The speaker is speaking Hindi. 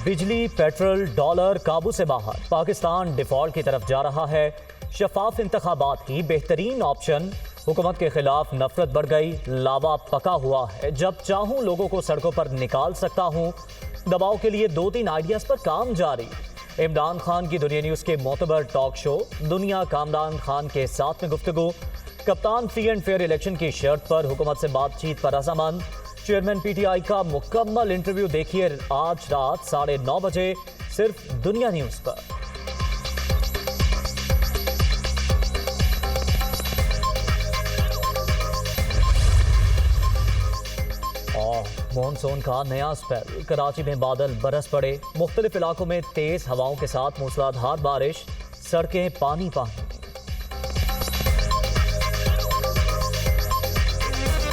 बिजली, पेट्रोल, डॉलर काबू से बाहर, पाकिस्तान डिफॉल्ट की तरफ जा रहा है। शफाफ इंतखाबात ही बेहतरीन ऑप्शन। हुकूमत के खिलाफ नफरत बढ़ गई, लावा पका हुआ है। जब चाहूं लोगों को सड़कों पर निकाल सकता हूं। दबाव के लिए 2-3 आइडियाज पर काम जारी। इमरान खान की दुनिया न्यूज के मोतबर टॉक शो दुनिया कामरान खान के साथ में गुफ्तगू। कप्तान फ्री एंड फेयर इलेक्शन की शर्त पर हुकूमत से बातचीत पर रजामंद। चेयरमैन पीटीआई का मुकम्मल इंटरव्यू देखिए आज रात 9:30 बजे सिर्फ दुनिया न्यूज पर। मॉनसून का नया स्पेल। कराची में बादल बरस पड़े। मुख्तलिफ इलाकों में तेज हवाओं के साथ मूसलाधार बारिश। सड़कें पानी पानी।